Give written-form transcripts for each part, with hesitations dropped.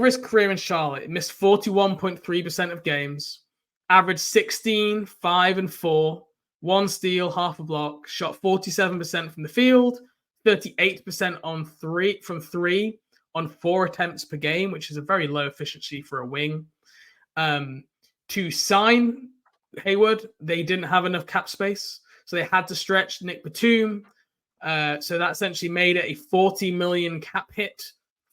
his career in Charlotte, he missed 41.3% of games, averaged 16, 5, and 4, 1 steal, half a block, shot 47% from the field, 38% from three on 4 attempts per game, which is a very low efficiency for a wing. To sign Hayward, they didn't have enough cap space, so they had to stretch Nick Batum. So that essentially made it a $40 million cap hit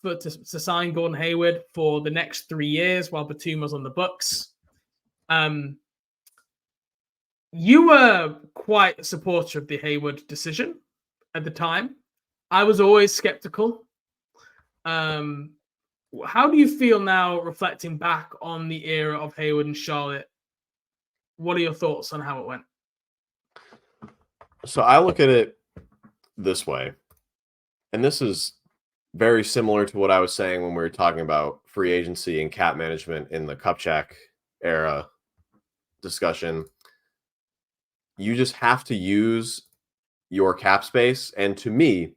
to sign Gordon Hayward for the next 3 years while Batum was on the Bucks. You were quite a supporter of the Hayward decision at the time. I was always skeptical. How do you feel now, reflecting back on the era of Hayward and Charlotte? What are your thoughts on how it went? So I look at it this way, and this is very similar to what I was saying when we were talking about free agency and cap management in the Kupchak era discussion. You just have to use your cap space, and to me,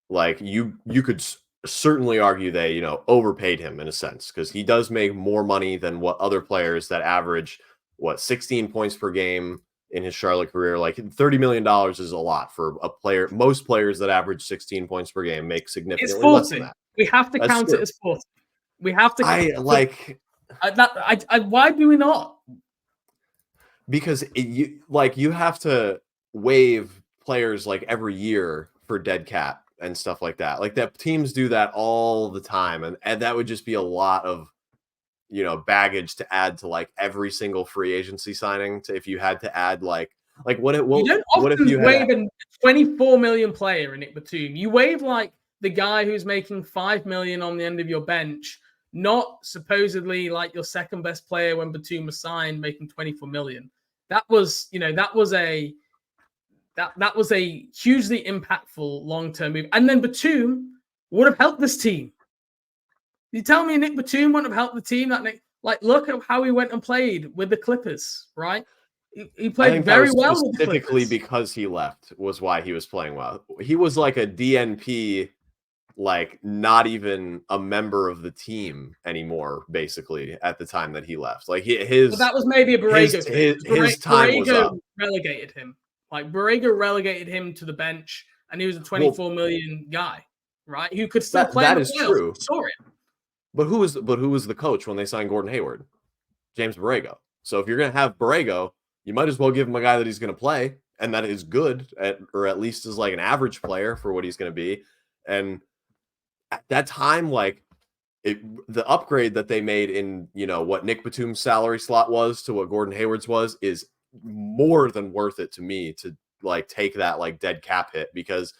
like you could certainly argue they overpaid him in a sense, because he does make more money than what other players that average 16 points per game in his Charlotte career. Like $30 million is a lot for a player. Most players that average 16 points per game make significantly less than that. We have to count it as 40. We have to. Why do we not? Because you have to waive players like every year for dead cap and stuff like that. Like that, teams do that all the time, and that would just be a lot of baggage to add to like every single free agency signing. If you had to add what if you waive a 24 million player in Nick Batum? You waive like the guy who's making $5 million on the end of your bench, not supposedly like your second best player when Batum was signed making 24 million. That was a hugely impactful long-term move. And then Batum would have helped this team. You tell me Nick Batum wouldn't have helped the team? Look at how he went and played with the Clippers, right? He played very well with the Clippers. Specifically because he left was why he was playing well. He was like a DNP, like not even a member of the team anymore, basically, at the time that he left. Like that was maybe a Borrego thing. His time was up. Relegated him. Like Borrego relegated him to the bench, and he was a 24 million guy, right? Who could still play. That is true. Sorry. But who was the coach when they signed Gordon Hayward? James Borrego. So if you're going to have Borrego, you might as well give him a guy that he's going to play and that is good or at least is like an average player for what he's going to be. And at that time, the upgrade that they made in, what Nick Batum's salary slot was to what Gordon Hayward's was is more than worth it to me to take that dead cap hit, because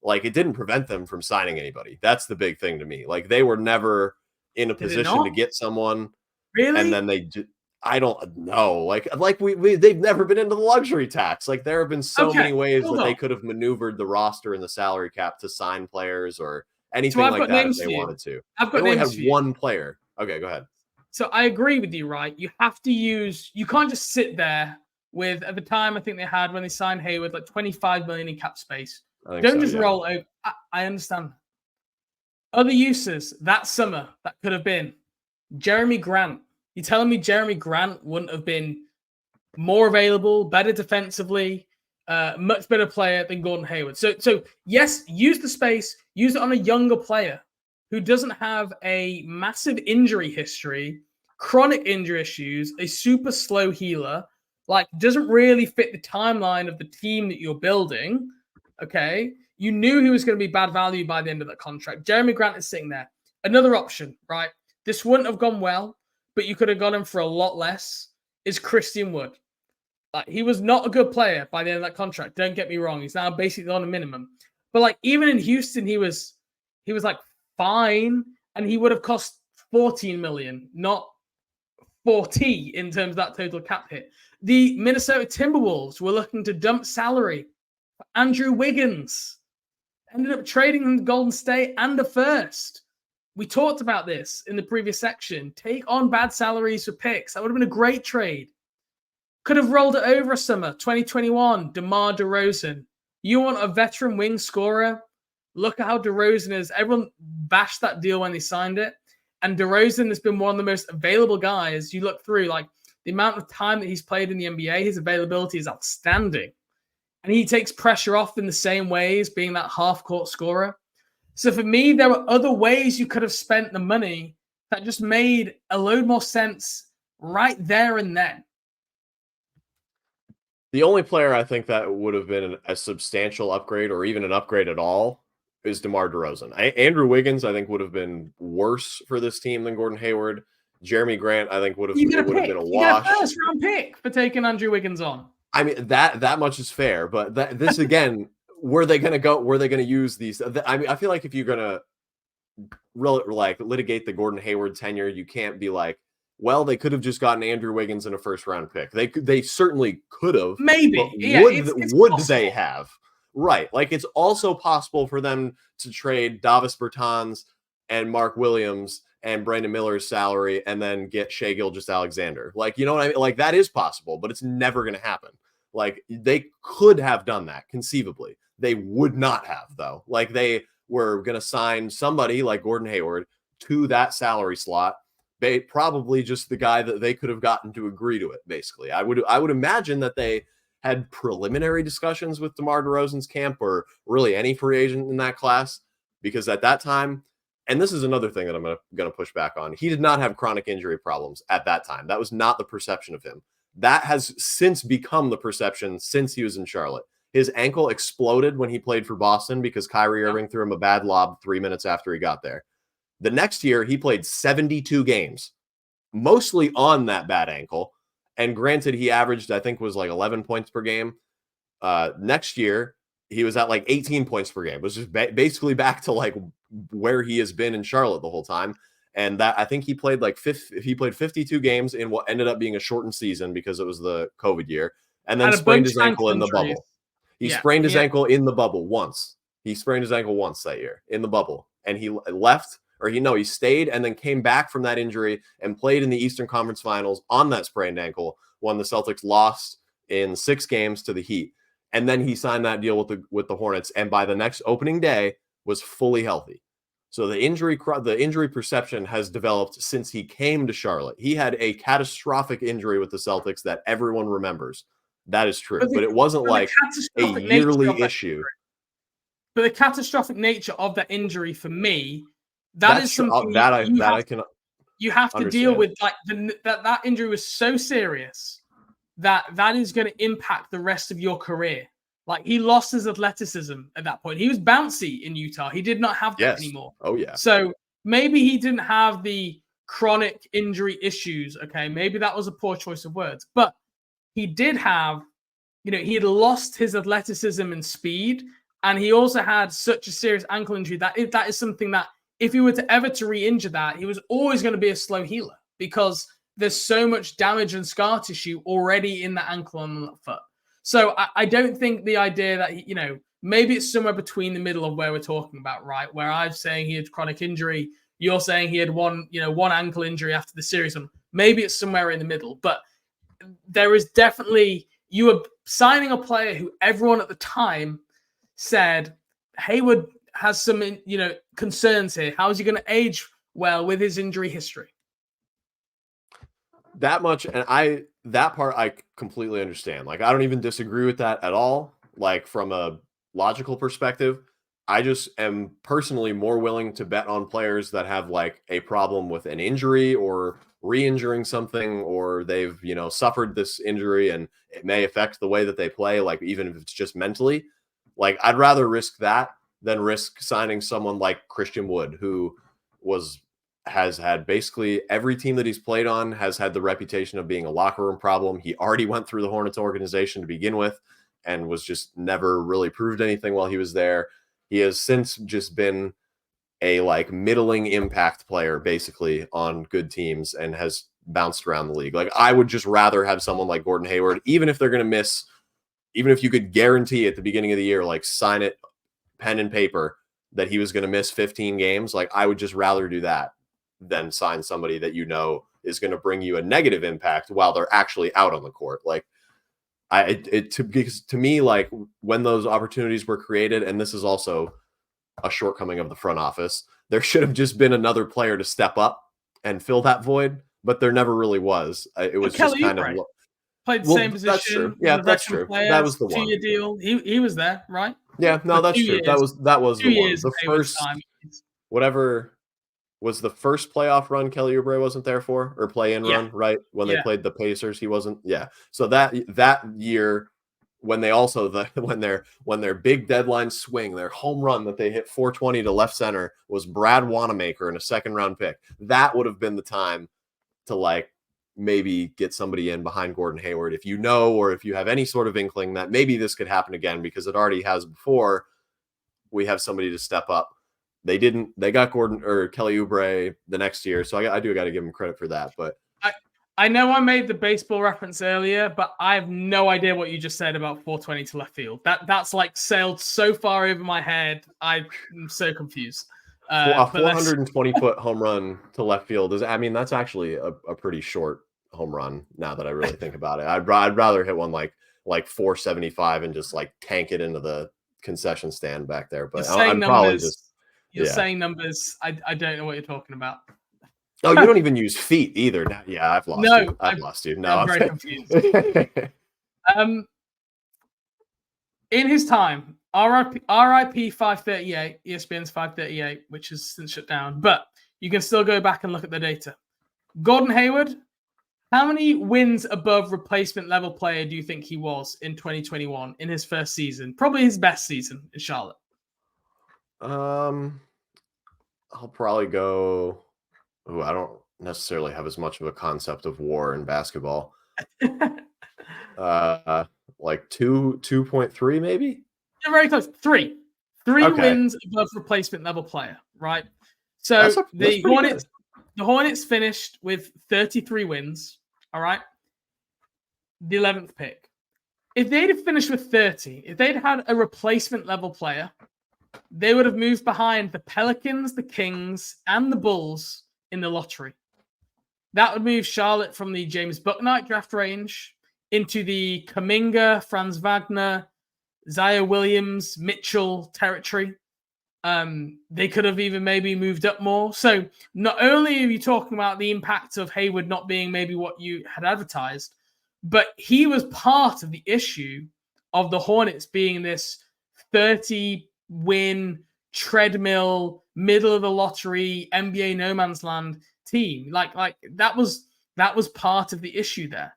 it didn't prevent them from signing anybody. That's the big thing to me. They were never in a position to get someone. Really? And then I don't know. They've never been into the luxury tax. There have been so many ways that they could have maneuvered the roster and the salary cap to sign players or anything like that if they wanted to. They only had one player. Okay, go ahead. So I agree with you, right? You have to you can't just sit there with, at the time, I think they had, when they signed Hayward, 25 million in cap space. Don't just roll over. I understand. Other uses that summer that could have been Jeremy Grant. You're telling me Jeremy Grant wouldn't have been more available, better defensively, much better player than Gordon Hayward? So yes, use the space, use it on a younger player who doesn't have a massive injury history, chronic injury issues, a super slow healer, doesn't really fit the timeline of the team that you're building. Okay. You knew he was going to be bad value by the end of that contract. Jeremy Grant is sitting there. Another option, right? This wouldn't have gone well, but you could have got him for a lot less, is Christian Wood. He was not a good player by the end of that contract. Don't get me wrong. He's now basically on a minimum. But even in Houston, he was fine, and he would have cost 14 million, not 40 in terms of that total cap hit. The Minnesota Timberwolves were looking to dump salary for Andrew Wiggins. Ended up trading him to Golden State and a first. We talked about this in the previous section. Take on bad salaries for picks. That would have been a great trade. Could have rolled it over a summer. 2021, DeMar DeRozan. You want a veteran wing scorer? Look at how DeRozan is. Everyone bashed that deal when they signed it. And DeRozan has been one of the most available guys. You look through, like, the amount of time that he's played in the NBA, his availability is outstanding. And he takes pressure off in the same ways, being that half-court scorer. So for me, there were other ways you could have spent the money that just made a load more sense right there and then. The only player I think that would have been a substantial upgrade or even an upgrade at all is DeMar DeRozan. Andrew Wiggins, I think, would have been worse for this team than Gordon Hayward. Jeremy Grant, I think, would have been a wash. You get a first-round pick for taking Andrew Wiggins on. I mean, that much is fair, but this again, were they going to go? Were they going to use these? I mean, I feel like if you're going to litigate the Gordon Hayward tenure, you can't be like, well, they could have just gotten Andrew Wiggins in a first-round pick. They certainly could have. Maybe. Yeah, would they have? Right. Like, it's also possible for them to trade Davis Bertans and Mark Williams and Brandon Miller's salary and then get Shai Gilgeous-Alexander. Like, you know what I mean? Like, that is possible, but it's never going to happen. Like, they could have done that conceivably. They would not have, though. Like, they were going to sign somebody like Gordon Hayward to that salary slot. Probably just the guy that they could have gotten to agree to it, basically. I would imagine that they had preliminary discussions with DeMar DeRozan's camp or really any free agent in that class, because at that time, and this is another thing that I'm going to push back on, he did not have chronic injury problems at that time. That was not the perception of him. That has since become the perception since he was in Charlotte. His ankle exploded when he played for Boston because Kyrie Irving threw him a bad lob 3 minutes after he got there. The next year, he played 72 games, mostly on that bad ankle. And granted, he averaged, I think, was like 11 points per game. Next year, he was at like 18 points per game. It was just basically back to like where he has been in Charlotte the whole time. And that, I think he played 52 games in what ended up being a shortened season because it was the COVID year. And then sprained his ankle in the bubble. He sprained his ankle in the bubble once. He sprained his ankle once that year in the bubble. And he left. He stayed and then came back from that injury and played in the Eastern Conference Finals on that sprained ankle when the Celtics lost in 6 games to the Heat. And then he signed that deal with the Hornets, and by the next opening day was fully healthy. So the injury perception has developed since he came to Charlotte. He had a catastrophic injury with the Celtics that everyone remembers. That is true, but it wasn't like a yearly issue. But the catastrophic nature of that injury for me, that is something you have to deal with. Like that injury was so serious that is going to impact the rest of your career. Like, he lost his athleticism at that point. He was bouncy in Utah. He did not have that anymore. Oh yeah. So maybe he didn't have the chronic injury issues. Okay, maybe that was a poor choice of words, but he did have, he had lost his athleticism and speed, and he also had such a serious ankle injury that is something that, if he were to ever to re-injure that, he was always going to be a slow healer because there's so much damage and scar tissue already in the ankle and the foot. So I don't think the idea that, maybe it's somewhere between the middle of where we're talking about, right? Where I'm saying he had chronic injury, you're saying he had one ankle injury after the series. And maybe it's somewhere in the middle, but there is definitely, you are signing a player who everyone at the time said, Hayward has some, concerns here. How is he going to age well with his injury history? That much, and that part I completely understand. Like, I don't even disagree with that at all. Like, from a logical perspective, I just am personally more willing to bet on players that have like a problem with an injury or re-injuring something, or they've, suffered this injury and it may affect the way that they play. Like, even if it's just mentally, like, I'd rather risk that than risk signing someone like Christian Wood, who has had basically every team that he's played on has had the reputation of being a locker room problem. He already went through the Hornets organization to begin with and was just never really proved anything while he was there. He has since just been a like middling impact player basically on good teams and has bounced around the league. Like, I would just rather have someone like Gordon Hayward, even if they're going to miss, even if you could guarantee at the beginning of the year, like sign it pen and paper that he was going to miss 15 games. Like, I would just rather do that than sign somebody that is going to bring you a negative impact while they're actually out on the court. Like, because to me, like, when those opportunities were created, and this is also a shortcoming of the front office, there should have just been another player to step up and fill that void, but there never really was. It was just kind of played the same position. That's true. Yeah, that's true. Player, that was the one 2-year deal. He was there, right? Yeah, no, that's true. That was the one. The first time. Whatever was the first playoff run Kelly Oubre wasn't there for, or play-in run, right? When they played the Pacers, he wasn't. Yeah. So that year, when they also when their big deadline swing, their home run that they hit 420 to left center was Brad Wanamaker in a second-round pick. That would have been the time to like maybe get somebody in behind Gordon Hayward if you know, or if you have any sort of inkling that maybe this could happen again, because it already has before. We have somebody to step up. They didn't. They got Gordon or Kelly Oubre the next year, so I do got to give him credit for that. But I know I made the baseball reference earlier, but I have no idea what you just said about 420 to left field. That's like sailed so far over my head. I'm so confused. A 420-foot home run to left field that's actually a pretty short home run. Now that I really think about it, I'd rather hit one like 475 and just like tank it into the concession stand back there. But I'm probably just. You're saying numbers. I don't know what you're talking about. Oh, you don't even use feet either. Yeah, I've lost you. I've lost you. No, I'm very confused. In his time, RIP 538, ESPN's 538, which has since shut down, but you can still go back and look at the data. Gordon Hayward, how many wins above replacement level player do you think he was in 2021 in his first season? Probably his best season in Charlotte. I'll probably go. Oh, I don't necessarily have as much of a concept of WAR in basketball. Like 2.3 maybe. You're very close. Three wins above replacement level player. Right. So the Hornets finished with 33 wins. All right. The 11th pick. If they'd have finished with 30, if they'd had a replacement level player, they would have moved behind the Pelicans, the Kings, and the Bulls in the lottery. That would move Charlotte from the James Bouknight draft range into the Kuminga, Franz Wagner, Zaire Williams, Mitchell territory. They could have even maybe moved up more. So not only are you talking about the impact of Hayward not being maybe what you had advertised, but he was part of the issue of the Hornets being this 30-win treadmill, middle of the lottery, NBA no man's land team. Like that was part of the issue there.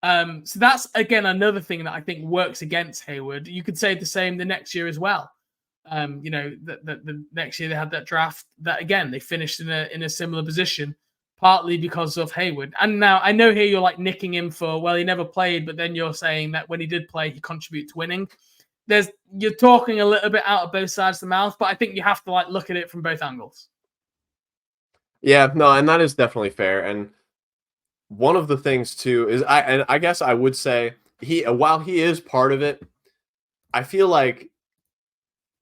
So that's again another thing that I think works against Hayward. You could say the same the next year as well. The next year they had that draft that again they finished in a similar position, partly because of Hayward. And now I know here you're like nicking him for, well, he never played, but then you're saying that when he did play, he contributed to winning. You're talking a little bit out of both sides of the mouth, but I think you have to like look at it from both angles. Yeah, no, and that is definitely fair. And one of the things too is I guess I would say while he is part of it, I feel like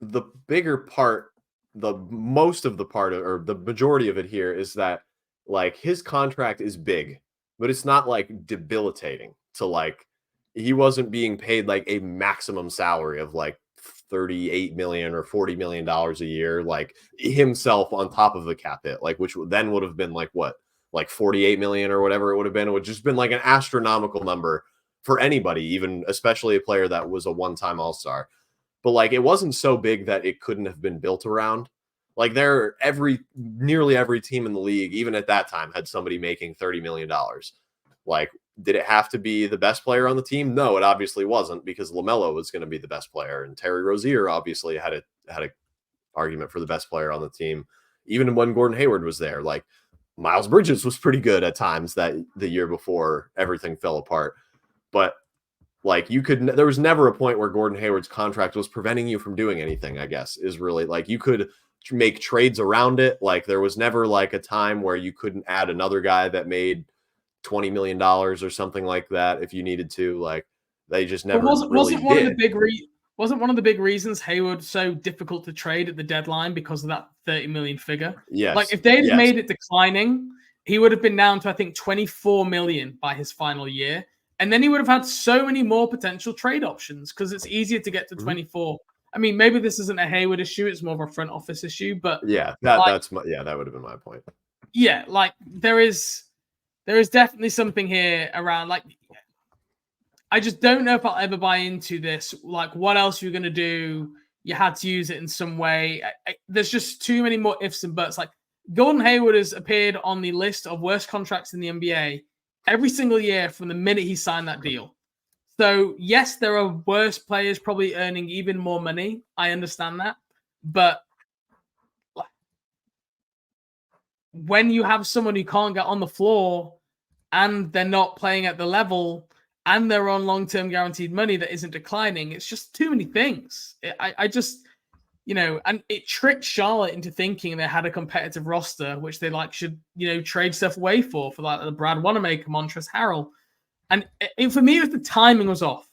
the bigger part, the most of the part, or the majority of it here is that like his contract is big, but it's not like debilitating to like, he wasn't being paid like a maximum salary of like $38 million or $40 million a year, like himself on top of the cap hit, like which then would have been like what, like 48 million or whatever it would have been. It would just been like an astronomical number for anybody, even especially a player that was a one-time all-star. But like it wasn't so big that it couldn't have been built around. Like nearly every team in the league, even at that time, had somebody making $30 million. Like, did it have to be the best player on the team? No, it obviously wasn't, because LaMelo was going to be the best player, and Terry Rozier obviously had a argument for the best player on the team, even when Gordon Hayward was there. Like Miles Bridges was pretty good at times that the year before everything fell apart, but like there was never a point where Gordon Hayward's contract was preventing you from doing anything, I guess, is really like you could make trades around it. Like there was never like a time where you couldn't add another guy that made $20 million or something like that if you needed to. Like they just never wasn't one of the big reasons Hayward so difficult to trade at the deadline because of that 30 million figure. Yes. Like if they'd made it declining, he would have been down to I think 24 million by his final year, and then he would have had so many more potential trade options because it's easier to get to 24. I mean, maybe this isn't a Hayward issue; it's more of a front office issue. But yeah, that would have been my point. Yeah, like there is definitely something here around, like, I just don't know if I'll ever buy into this. Like, what else you're going to do? You had to use it in some way. There's just too many more ifs and buts. Like, Gordon Hayward has appeared on the list of worst contracts in the NBA every single year from the minute he signed that deal. So, yes, there are worse players probably earning even more money. I understand that. But when you have someone who can't get on the floor and they're not playing at the level and they're on long-term guaranteed money that isn't declining, it's just too many things. I just, and it tricked Charlotte into thinking they had a competitive roster, which they should, trade stuff away for like the Brad Wanamaker, Montrezl Harrell. And for me, it was the timing was off.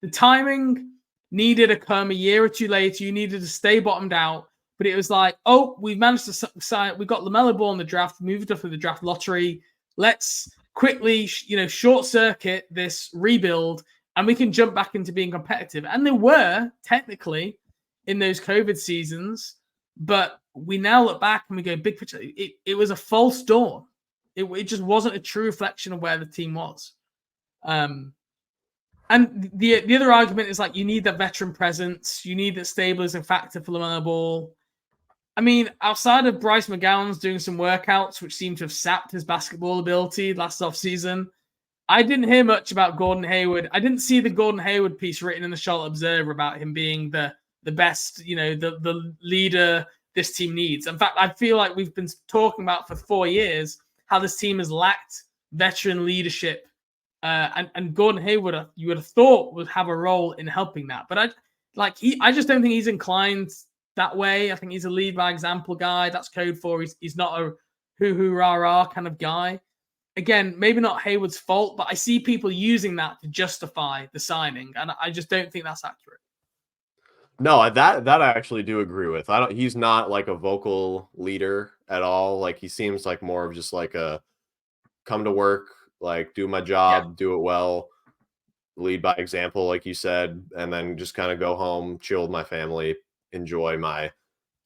The timing needed to come a year or two later. You needed to stay bottomed out. But it was like, oh, we've managed to sign. We got LaMelo Ball in the draft, moved up through the draft lottery. Let's quickly, short circuit this rebuild, and we can jump back into being competitive. And they were technically in those COVID seasons, but we now look back and we go, big picture. It was a false dawn. It just wasn't a true reflection of where the team was. And the other argument is like, you need that veteran presence. You need that stabilizing factor for LaMelo Ball. I mean, outside of Bryce McGowan's doing some workouts, which seem to have sapped his basketball ability last offseason, I didn't hear much about Gordon Hayward. I didn't see the Gordon Hayward piece written in the Charlotte Observer about him being the best, the leader this team needs. In fact, I feel like we've been talking about for 4 years how this team has lacked veteran leadership. And Gordon Hayward, you would have thought, would have a role in helping that. But I just don't think he's inclined that way. I think he's a lead by example guy. That's code for he's not a hoo rah rah kind of guy. Again, maybe not Hayward's fault, but I see people using that to justify the signing, and I just don't think that's accurate. No, that I actually do agree with. He's not like a vocal leader at all. Like, he seems like more of just like a come to work, like do my job, do it well, lead by example, like you said, and then just kind of go home, chill with my family, enjoy my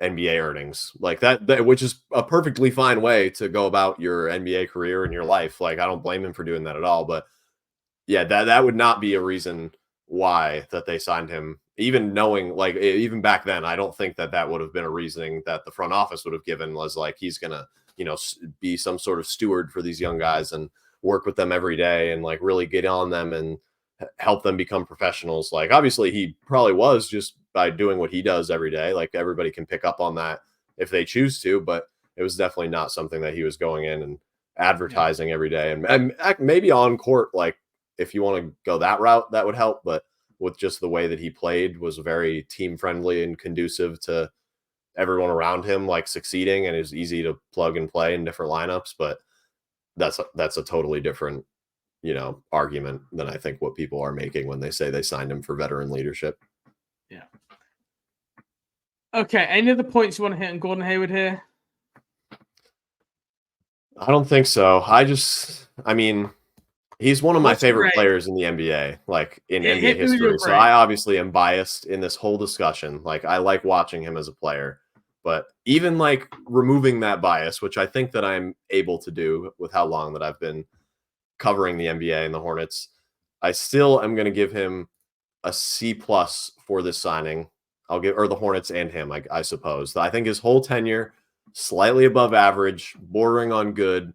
NBA earnings, like that, which is a perfectly fine way to go about your NBA career and your life. Like, I don't blame him for doing that at all. But yeah, that would not be a reason why that they signed him. Even knowing, like, even back then, I don't think that would have been a reasoning that the front office would have given, was like, he's gonna, be some sort of steward for these young guys and work with them every day and like really get on them and help them become professionals. Like, obviously he probably was, just by doing what he does every day. Like, everybody can pick up on that if they choose to, but it was definitely not something that he was going in and advertising every day. And maybe on court, like, if you want to go that route, that would help. But with just the way that he played, was very team friendly and conducive to everyone around him, like, succeeding, and is easy to plug and play in different lineups. But that's a totally different, argument than I think what people are making when they say they signed him for veteran leadership. Yeah. Okay. Any other points you want to hit on Gordon Hayward here? I don't think so. I mean, he's one of my favorite players in the NBA, like in NBA history. So I obviously am biased in this whole discussion. Like, I like watching him as a player, but even like removing that bias, which I think that I'm able to do with how long that I've been covering the NBA and the Hornets, I still am going to give him a C+ for this signing. Or the Hornets and him, I suppose. I think his whole tenure, slightly above average, bordering on good.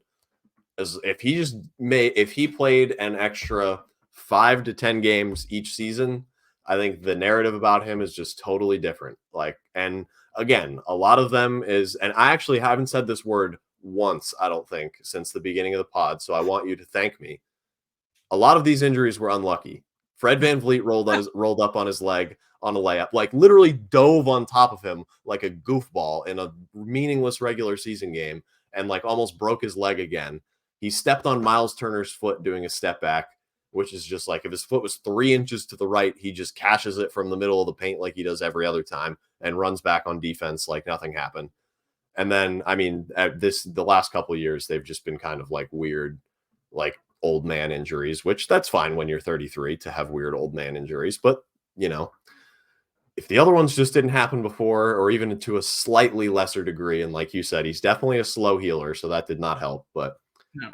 As if he played an extra 5 to 10 games each season, I think the narrative about him is just totally different. Like, and again, a lot of them is, and I actually haven't said this word once, I don't think, since the beginning of the pod, so I want you to thank me. A lot of these injuries were unlucky. Fred VanVleet rolled up on his leg on a layup, like literally dove on top of him like a goofball in a meaningless regular season game, and like almost broke his leg again. He stepped on Miles Turner's foot doing a step back, which is just like, if his foot was 3 inches to the right, he just cashes it from the middle of the paint like he does every other time and runs back on defense like nothing happened. And then, I mean, the last couple of years, they've just been kind of like weird, like old man injuries, which that's fine when you're 33 to have weird old man injuries. But, if the other ones just didn't happen before, or even to a slightly lesser degree, and like you said, he's definitely a slow healer, so that did not help. But No.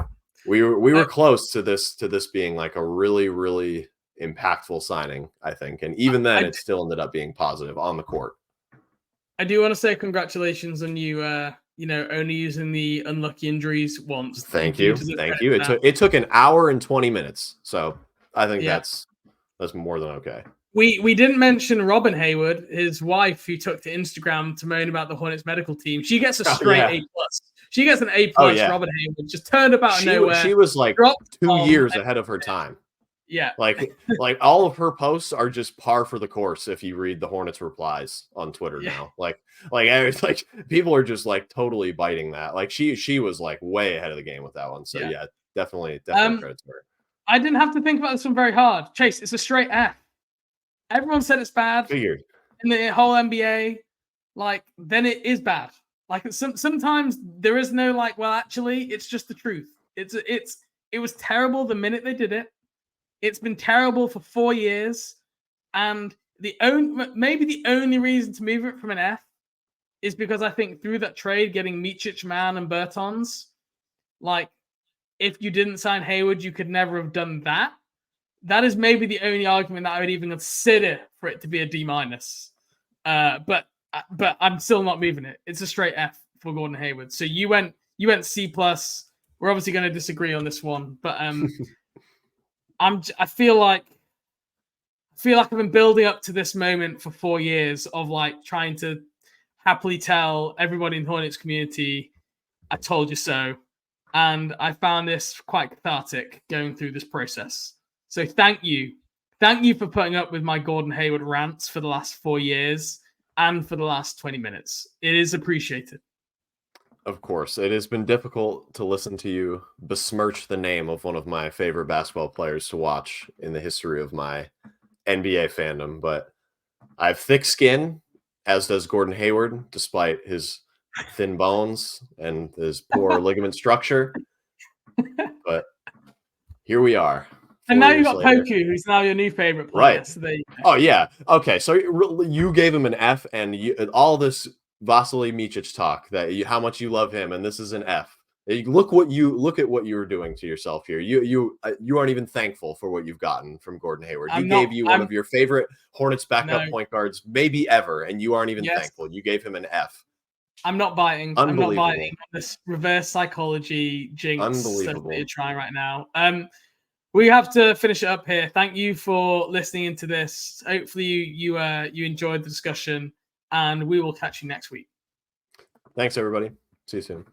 we were close to this being like a really, really impactful signing, I think. And even then, it still ended up being positive on the court. I do want to say congratulations on you. Only using the unlucky injuries once. Thank you. It took an hour and 20 minutes, so I think that's more than okay. We didn't mention Robin Hayward, his wife, who took to Instagram to moan about the Hornets medical team. She gets a straight A+. She gets an A+. Robin Hayward just turned up out of nowhere. She was like 2 years ahead of her time. Yeah, like all of her posts are just par for the course. If you read the Hornets replies on Twitter now, like people are just like totally biting that. Like she was like way ahead of the game with that one. So definitely credit to her. I didn't have to think about this one very hard. Chase, it's a straight F. Everyone said it's bad. Figured. In the whole NBA, then it is bad. Sometimes there is no well, actually, it's just the truth. It was terrible the minute they did it. It's been terrible for 4 years, and maybe the only reason to move it from an F is because I think through that trade, getting Micic, Mann, and Bertans, if you didn't sign Hayward, you could never have done that. That is maybe the only argument that I would even consider for it to be a D-. But I'm still not moving it. It's a straight F for Gordon Hayward. So you went C+. We're obviously going to disagree on this one, but I feel like I've been building up to this moment for 4 years of trying to happily tell everybody in the Hornets community, I told you so. And I found this quite cathartic going through this process. So thank you. Thank you for putting up with my Gordon Hayward rants for the last 4 years and for the last 20 minutes. It is appreciated. Of course. It has been difficult to listen to you besmirch the name of one of my favorite basketball players to watch in the history of my NBA fandom, but I have thick skin, as does Gordon Hayward, despite his thin bones and his poor ligament structure. But here we are. And now you've got Poku, who's now your new favorite player. Right. So there you go. Oh, yeah. Okay, so you gave him an F, and all this Vasily Micic talk how much you love him, and this is an F. Look at what you're doing to yourself here. You aren't even thankful for what you've gotten from Gordon Hayward. He gave you one of your favorite Hornets backup point guards, maybe ever, and you aren't even thankful. You gave him an F. I'm not biting. I'm not biting on this reverse psychology jinx that you're trying right now. We have to finish it up here. Thank you for listening into this. Hopefully you enjoyed the discussion, and we will catch you next week. Thanks, everybody. See you soon.